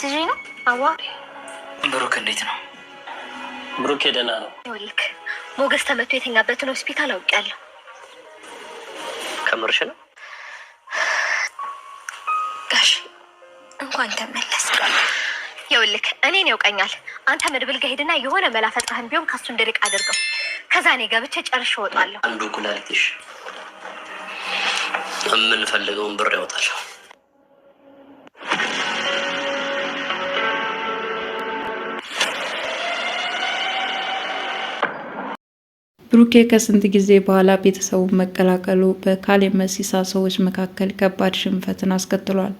ትጂ ነው አዋ ብሩክ እንዴት ነው? ብሩክ ደህና ነው። ይኸውልህ ሞገስ ተመቶ የተኛበትን ሆስፒታል አውቄያለሁ። ከምርሽ ነው? ጋሽ እንኳን ተመለስ። ይኸውልህ እኔን ያውቀኛል። አንተ መድብል ጋር ሄድና የሆነ መላ ፈጥረህም ቢሆን ከሱ እንድርቅ አድርገው። ከዛ እኔ ገብቼ ጨርሼ እወጣለሁ። አንዱ ኩላሊትሽ የምንፈልገውን ብር ያወጣል። ብሩኬ ከስንት ጊዜ በኋላ ቤተሰቡን መቀላቀሉ በካሌብ መሲሳ ሰዎች መካከል ከባድ ሽንፈትን አስከትሏል።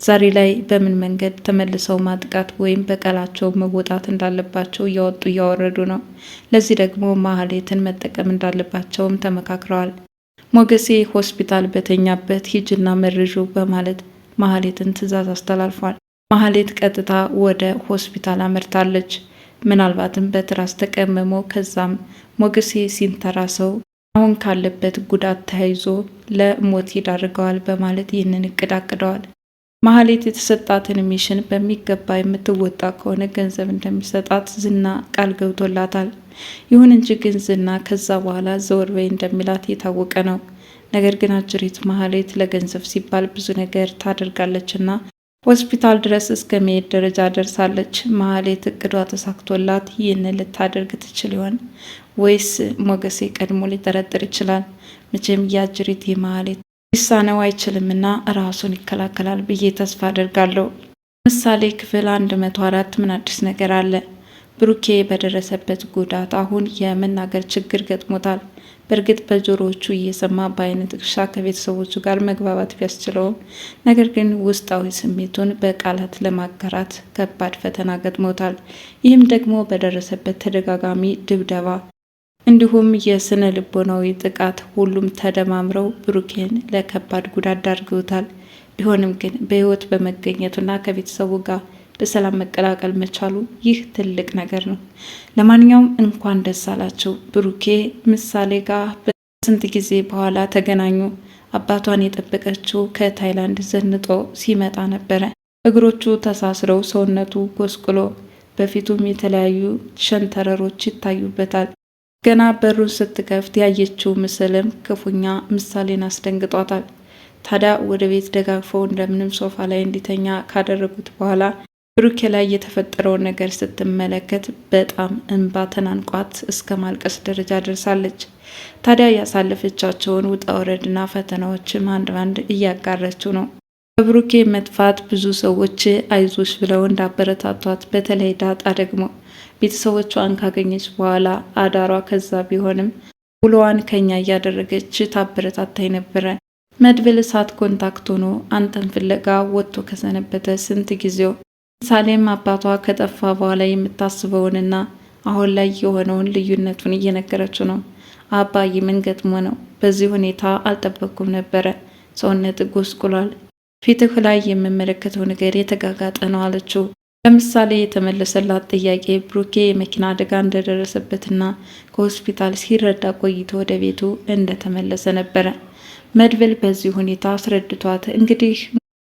ዛሬ ላይ በምን መንገድ ተመልሰው ማጥቃት ወይም በቀላቸው መወጣት እንዳለባቸው እያወጡ እያወረዱ ነው። ለዚህ ደግሞ ማህሌትን መጠቀም እንዳለባቸውም ተመካክረዋል። ሞገሴ ሆስፒታል በተኛበት ሂጅና መርዡ በማለት ማህሌትን ትዕዛዝ አስተላልፏል። ማህሌት ቀጥታ ወደ ሆስፒታል አመርታለች። ምናልባትም በትራስ ተቀምሞ ከዛም ሞገሴ ሲንተራሰው አሁን ካለበት ጉዳት ተያይዞ ለሞት ይዳርገዋል በማለት ይህንን እቅድ አቅደዋል። ማህሌት የተሰጣትን ሚሽን በሚገባ የምትወጣ ከሆነ ገንዘብ እንደሚሰጣት ዝና ቃል ገብቶላታል። ይሁን እንጂ ግን ዝና ከዛ በኋላ ዘወር በይ እንደሚላት የታወቀ ነው። ነገር ግን አጅሪት ማህሌት ለገንዘብ ሲባል ብዙ ነገር ታደርጋለችና ሆስፒታል ድረስ እስከ መሄድ ደረጃ ደርሳለች። ማህሌት እቅዷ ተሳክቶላት ይህንን ልታደርግ ትችል ይሆን ወይስ ሞገሴ ቀድሞ ሊጠረጥር ይችላል? መቼም የአጅሪት ማህሌት ሊሳነው አይችልምና ራሱን ይከላከላል ብዬ ተስፋ አደርጋለሁ። ምሳሌ ክፍል 104 ምን አዲስ ነገር አለ? ብሩኬ በደረሰበት ጉዳት አሁን የመናገር ችግር ገጥሞታል። በእርግጥ በጆሮዎቹ እየሰማ በአይነ ጥቅሻ ከቤተሰቦቹ ጋር መግባባት ቢያስችለውም ነገር ግን ውስጣዊ ስሜቱን በቃላት ለማጋራት ከባድ ፈተና ገጥሞታል። ይህም ደግሞ በደረሰበት ተደጋጋሚ ድብደባ እንዲሁም የስነ ልቦናዊ ጥቃት ሁሉም ተደማምረው ብሩኬን ለከባድ ጉዳት ዳርገውታል። ቢሆንም ግን በህይወት በመገኘቱና ከቤተሰቡ ጋር በሰላም መቀላቀል መቻሉ ይህ ትልቅ ነገር ነው። ለማንኛውም እንኳን ደስ አላቸው። ብሩኬ ምሳሌ ጋር በስንት ጊዜ በኋላ ተገናኙ። አባቷን የጠበቀችው ከታይላንድ ዘንጦ ሲመጣ ነበረ። እግሮቹ ተሳስረው ሰውነቱ ጎስቁሎ በፊቱም የተለያዩ ሸንተረሮች ይታዩበታል። ገና በሩን ስትከፍት ያየችው ምስልም ክፉኛ ምሳሌን አስደንግጧታል። ታዲያ ወደ ቤት ደጋግፈው እንደምንም ሶፋ ላይ እንዲተኛ ካደረጉት በኋላ ብሩኬ ላይ የተፈጠረውን ነገር ስትመለከት በጣም እንባ ተናንቋት እስከ ማልቀስ ደረጃ ደርሳለች። ታዲያ ያሳለፈቻቸውን ውጣ ወረድና ፈተናዎችም አንድ ባንድ እያጋረችው ነው። በብሩኬ መጥፋት ብዙ ሰዎች አይዞሽ ብለው እንዳበረታቷት፣ በተለይ ዳጣ ደግሞ ቤተሰቦቿን ካገኘች በኋላ አዳሯ ከዛ ቢሆንም ውሎዋን ከኛ እያደረገች ታበረታታይ ነበረ። መድብል እሳት ኮንታክት ሆኖ አንተን ፍለጋ ወጥቶ ከሰነበተ ስንት ጊዜው። ምሳሌም አባቷ ከጠፋ በኋላ የምታስበውንና አሁን ላይ የሆነውን ልዩነቱን እየነገረችው ነው። አባዬ ምን ገጥሞ ነው? በዚህ ሁኔታ አልጠበቅኩም ነበረ። ሰውነት ጎስቁሏል። ፊትህ ላይ የምመለከተው ነገር የተጋጋጠ ነው አለችው። ለምሳሌ የተመለሰላት ጥያቄ ብሩኬ የመኪና አደጋ እንደደረሰበትና ከሆስፒታል ሲረዳ ቆይቶ ወደ ቤቱ እንደተመለሰ ነበረ። መድብል በዚህ ሁኔታ አስረድቷት እንግዲህ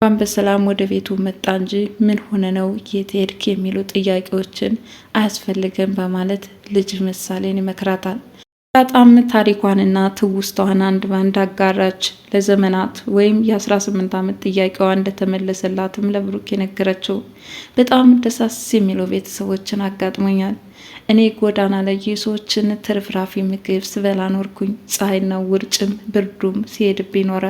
እንኳን በሰላም ወደ ቤቱ መጣ እንጂ ምን ሆነ ነው የት ሄድክ የሚሉ ጥያቄዎችን አያስፈልግም በማለት ልጅ ምሳሌን ይመክራታል። በጣም ታሪኳንና ትውስቷን አንድ ባንድ አጋራች። ለዘመናት ወይም የ18 ዓመት ጥያቄዋ እንደተመለሰላትም ለብሩክ የነገረችው። በጣም ደሳስ የሚሉ ቤተሰቦችን አጋጥሞኛል። እኔ ጎዳና ላይ የሰዎችን ትርፍራፊ ምግብ ስበላ ኖርኩኝ። ፀሐይና ውርጭም ብርዱም ሲሄድብኝ ኖረ።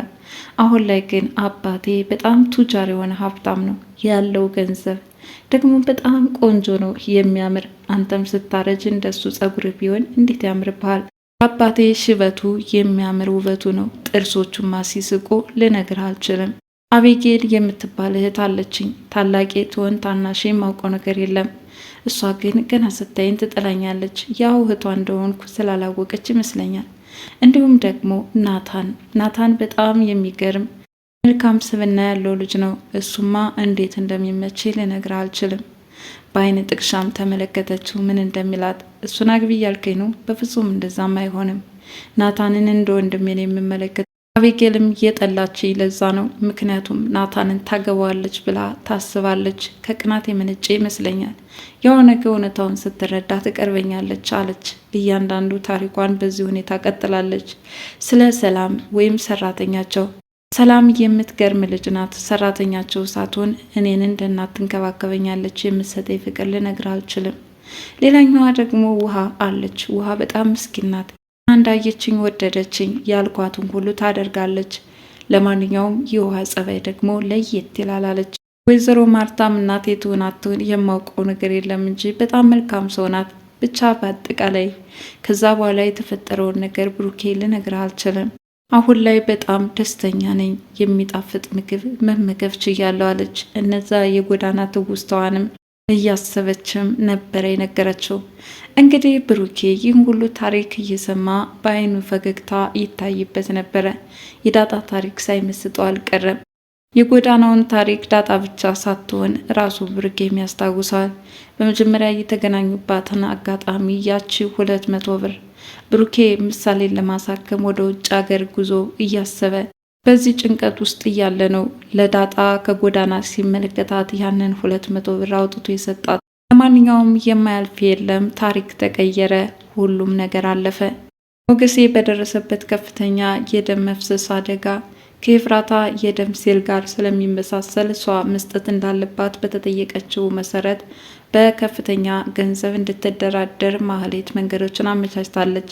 አሁን ላይ ግን አባቴ በጣም ቱጃር የሆነ ሀብታም ነው ያለው ገንዘብ ደግሞ በጣም ቆንጆ ነው የሚያምር። አንተም ስታረጅ እንደሱ ጸጉር ቢሆን እንዴት ያምርብሃል። አባቴ ሽበቱ የሚያምር ውበቱ ነው። ጥርሶቹማ ሲስቁ ልነግርህ አልችልም። አቤጌል የምትባል እህት አለችኝ። ታላቄ ትሆን ታናሽ የማውቀው ነገር የለም። እሷ ግን ገና ስታይን ትጥላኛለች። ያው እህቷ እንደሆንኩ ስላላወቀች ይመስለኛል። እንዲሁም ደግሞ ናታን በጣም የሚገርም መልካም ስብዕና ያለው ልጅ ነው። እሱማ እንዴት እንደሚመች ልነግርህ አልችልም። በአይነ ጥቅሻም ተመለከተችው ምን እንደሚላት። እሱን አግቢ እያልከኝ ነው? በፍጹም እንደዛም አይሆንም። ናታንን እንደ ወንድሜ ነው የምመለከት። አቤጌልም የጠላችኝ ለዛ ነው፣ ምክንያቱም ናታንን ታገባዋለች ብላ ታስባለች። ከቅናት የመነጨ ይመስለኛል። የሆነ እውነታውን ስትረዳ ትቀርበኛለች አለች። እያንዳንዱ ታሪኳን በዚህ ሁኔታ ቀጥላለች። ስለ ሰላም ወይም ሰራተኛቸው ሰላም የምትገርም ልጅ ናት። ሰራተኛቸው ሳትሆን እኔን እንደ እናት ትንከባከበኛለች። የምትሰጠኝ ፍቅር ልነግርህ አልችልም። ሌላኛዋ ደግሞ ውሃ አለች። ውሃ በጣም ምስኪን ናት። እንዳየችኝ ወደደችኝ፣ ያልኳትን ሁሉ ታደርጋለች። ለማንኛውም የውሃ ጸባይ ደግሞ ለየት ይላል አለች። ወይዘሮ ማርታም እናቴ ትሁን አትሁን የማውቀው ነገር የለም እንጂ በጣም መልካም ሰው ናት። ብቻ በአጠቃላይ ከዛ በኋላ የተፈጠረውን ነገር ብሩኬ ልነግርህ አልችልም። አሁን ላይ በጣም ደስተኛ ነኝ። የሚጣፍጥ ምግብ መመገብ ችያለሁ አለች። እነዛ የጎዳና ትውስታዋንም እያሰበችም ነበረ የነገረችው። እንግዲህ ብሩኬ ይህን ሁሉ ታሪክ እየሰማ በአይኑ ፈገግታ ይታይበት ነበረ። የዳጣ ታሪክ ሳይመስጠው አልቀረም። የጎዳናውን ታሪክ ዳጣ ብቻ ሳትሆን ራሱ ብሩኬም ያስታውሳል። በመጀመሪያ የተገናኙባትን አጋጣሚ ያቺ 200 ብር ብሩኬ ምሳሌን ለማሳከም ወደ ውጭ ሀገር ጉዞ እያሰበ በዚህ ጭንቀት ውስጥ እያለ ነው ለዳጣ ከጎዳና ሲመለከታት ያንን 200 ብር አውጥቶ የሰጣት። ለማንኛውም የማያልፍ የለም፣ ታሪክ ተቀየረ፣ ሁሉም ነገር አለፈ። ሞገሴ በደረሰበት ከፍተኛ የደም መፍሰስ አደጋ ከኤፍራታ የደም ሴል ጋር ስለሚመሳሰል እሷ መስጠት እንዳለባት በተጠየቀችው መሰረት በከፍተኛ ገንዘብ እንድትደራደር ማህሌት መንገዶችን አመቻችታለች።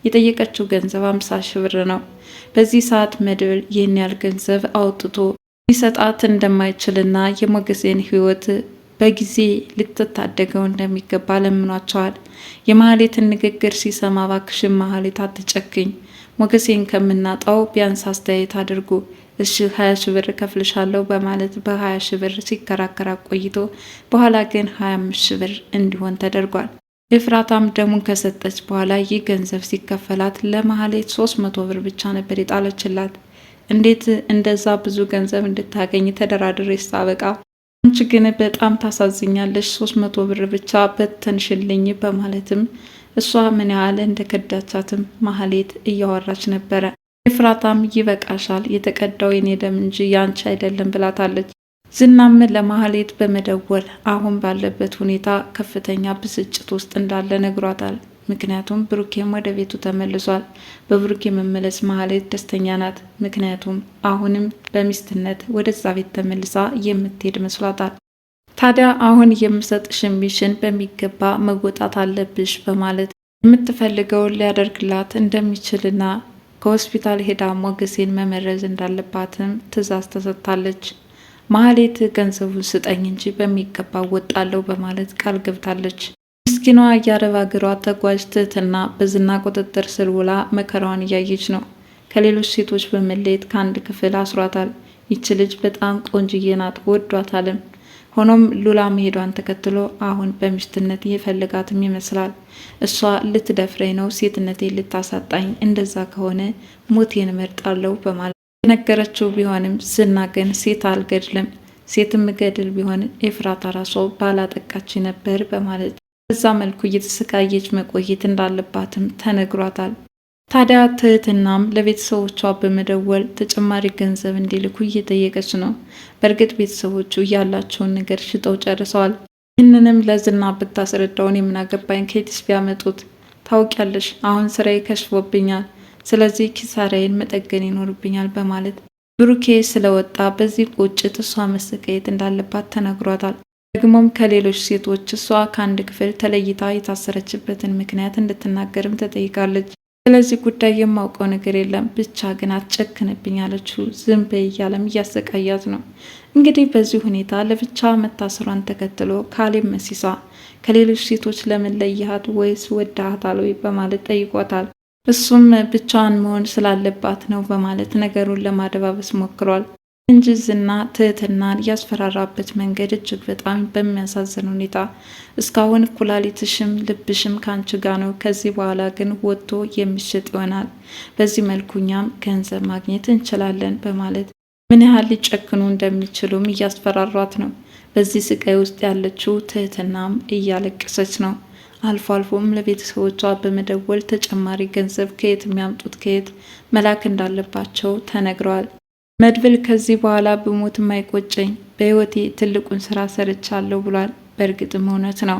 የጠየቀችው ገንዘብ 50 ሺህ ብር ነው። በዚህ ሰዓት መድብል ይህን ያህል ገንዘብ አውጥቶ ሊሰጣት እንደማይችልና የሞገሴን ሕይወት በጊዜ ልትታደገው እንደሚገባ ለምኗቸዋል። የማህሌትን ንግግር ሲሰማ እባክሽን ማህሌት አትጨክኝ፣ ሞገሴን ከምናጣው ቢያንስ አስተያየት አድርጉ፣ እሺ 20 ሺህ ብር ከፍልሻለሁ በማለት በ20 ሺህ ብር ሲከራከራ ቆይቶ በኋላ ግን 25 ሺህ ብር እንዲሆን ተደርጓል። ኤፍራታም ደሙን ከሰጠች በኋላ ይህ ገንዘብ ሲከፈላት ለማህሌት 300 ብር ብቻ ነበር የጣለችላት። እንዴት እንደዛ ብዙ ገንዘብ እንድታገኝ ተደራድሬ ሳበቃ አንቺ ግን በጣም ታሳዝኛለሽ፣ 300 ብር ብቻ በተንሽልኝ በማለትም እሷ ምን ያህል እንደከዳቻትም ማህሌት እያወራች ነበረ። ኤፍራታም ይበቃሻል፣ የተቀዳው የኔ ደም እንጂ ያንቺ አይደለም ብላታለች። ዝናም ለማህሌት በመደወል አሁን ባለበት ሁኔታ ከፍተኛ ብስጭት ውስጥ እንዳለ ነግሯታል። ምክንያቱም ብሩኬም ወደ ቤቱ ተመልሷል። በብሩኬ መመለስ ማህሌት ደስተኛ ናት። ምክንያቱም አሁንም በሚስትነት ወደዛ ቤት ተመልሳ የምትሄድ መስሏታል። ታዲያ አሁን የምሰጥሽን ሚሽን በሚገባ መወጣት አለብሽ በማለት የምትፈልገውን ሊያደርግላት እንደሚችልና ከሆስፒታል ሄዳ ሞገሴን መመረዝ እንዳለባትም ትዕዛዝ ተሰጥታለች። ማህሌት ገንዘቡን ስጠኝ እንጂ በሚገባ ወጣለሁ በማለት ቃል ገብታለች። ምስኪኗ የአረብ አገሯ ተጓዥ ትህትና በዝና ቁጥጥር ስር ውላ መከራዋን እያየች ነው። ከሌሎች ሴቶች በመለየት ከአንድ ክፍል አስሯታል። ይች ልጅ በጣም ቆንጅዬ ናት፣ ወዷታልም። ሆኖም ሉላ መሄዷን ተከትሎ አሁን በሚስትነት እየፈለጋትም ይመስላል። እሷ ልትደፍረኝ ነው፣ ሴትነቴን ልታሳጣኝ፣ እንደዛ ከሆነ ሞቴን እመርጣለሁ በማለት የነገረችው ቢሆንም ዝና ግን ሴት አልገድልም፣ ሴትም ገድል ቢሆን ኤፍራታ ራሷ ባላጠቃች ነበር በማለት በዛ መልኩ እየተሰቃየች መቆየት እንዳለባትም ተነግሯታል። ታዲያ ትህትናም ለቤተሰቦቿ በመደወል ተጨማሪ ገንዘብ እንዲልኩ እየጠየቀች ነው። በእርግጥ ቤተሰቦቹ ያላቸውን ነገር ሽጠው ጨርሰዋል። ይህንንም ለዝና ብታስረዳውን የምናገባኝ ከየትስ ቢያመጡት፣ ታውቂያለሽ አሁን ስራዬ ከሽፎብኛል፣ ስለዚህ ኪሳራዬን መጠገን ይኖርብኛል በማለት ብሩኬ ስለወጣ በዚህ ቁጭት እሷ መሰቃየት እንዳለባት ተነግሯታል። ደግሞም ከሌሎች ሴቶች እሷ ከአንድ ክፍል ተለይታ የታሰረችበትን ምክንያት እንድትናገርም ተጠይቃለች። ስለዚህ ጉዳይ የማውቀው ነገር የለም፣ ብቻ ግን አትጨክንብኝ አለችው። ዝም በይ እያለም እያሰቃያት ነው። እንግዲህ በዚህ ሁኔታ ለብቻ መታሰሯን ተከትሎ ካሌብ መሲሳ ከሌሎች ሴቶች ለምን ለይሃት ወይስ ወዳሃታል ወይ በማለት ጠይቆታል። እሱም ብቻዋን መሆን ስላለባት ነው በማለት ነገሩን ለማደባበስ ሞክሯል እንጂ ዝና ትህትናን ያስፈራራበት መንገድ እጅግ በጣም በሚያሳዝን ሁኔታ እስካሁን ኩላሊትሽም ልብሽም ካንቺ ጋር ነው፣ ከዚህ በኋላ ግን ወጥቶ የሚሸጥ ይሆናል፣ በዚህ መልኩኛም ገንዘብ ማግኘት እንችላለን በማለት ምን ያህል ሊጨክኑ እንደሚችሉም እያስፈራሯት ነው። በዚህ ስቃይ ውስጥ ያለችው ትህትናም እያለቀሰች ነው። አልፎ አልፎም ለቤተሰቦቿ በመደወል ተጨማሪ ገንዘብ ከየት የሚያምጡት ከየት መላክ እንዳለባቸው ተነግረዋል። መድብል ከዚህ በኋላ ብሞት የማይቆጨኝ በህይወቴ ትልቁን ስራ ሰርቻለሁ ብሏል። በእርግጥም እውነት ነው።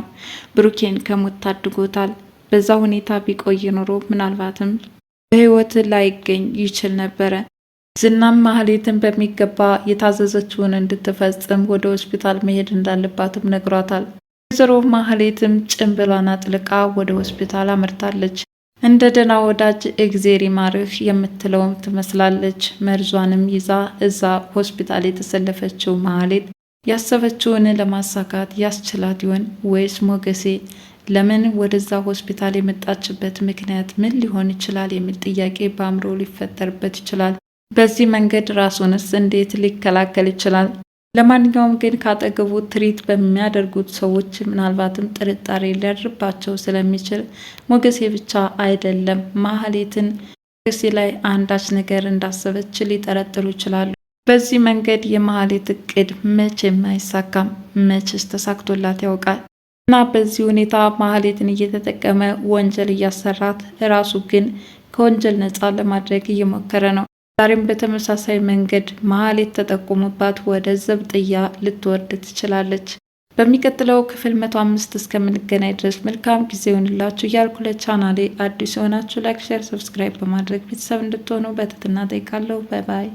ብሩኬን ከሞት ታድጎታል። በዛ ሁኔታ ቢቆይ ኖሮ ምናልባትም በህይወት ላይገኝ ይችል ነበረ። ዝናም ማህሌትን በሚገባ የታዘዘችውን እንድትፈጽም ወደ ሆስፒታል መሄድ እንዳለባትም ነግሯታል። ወይዘሮ ማህሌትም ጭንብሏን አጥልቃ ወደ ሆስፒታል አመርታለች። እንደ ደህና ወዳጅ እግዜር ይማርህ የምትለውም ትመስላለች። መርዟንም ይዛ እዛ ሆስፒታል የተሰለፈችው ማህሌት ያሰበችውን ለማሳካት ያስችላት ይሆን ወይስ ሞገሴ ለምን ወደዛ ሆስፒታል የመጣችበት ምክንያት ምን ሊሆን ይችላል የሚል ጥያቄ በአእምሮ ሊፈጠርበት ይችላል። በዚህ መንገድ ራሱንስ እንዴት ሊከላከል ይችላል? ለማንኛውም ግን ካጠገቡ ትሪት በሚያደርጉት ሰዎች ምናልባትም ጥርጣሬ ሊያድርባቸው ስለሚችል ሞገሴ ብቻ አይደለም ማህሌትን ሞገሴ ላይ አንዳች ነገር እንዳሰበች ሊጠረጥሩ ይችላሉ። በዚህ መንገድ የማህሌት እቅድ መቼም አይሳካም። መቼስ ተሳክቶላት ያውቃል? እና በዚህ ሁኔታ ማህሌትን እየተጠቀመ ወንጀል እያሰራት ራሱ ግን ከወንጀል ነፃ ለማድረግ እየሞከረ ነው። ዛሬም በተመሳሳይ መንገድ ማህሌት ተጠቁሞባት ወደ ዘብጥያ ልትወርድ ትችላለች። በሚቀጥለው ክፍል 105 እስከምንገናኝ ድረስ መልካም ጊዜ ይሆንላችሁ እያልኩ ለቻናሌ አዲስ የሆናችሁ ላይክ፣ ሼር፣ ሰብስክራይብ በማድረግ ቤተሰብ እንድትሆኑ በትህትና ጠይቃለሁ። ባይ ባይ።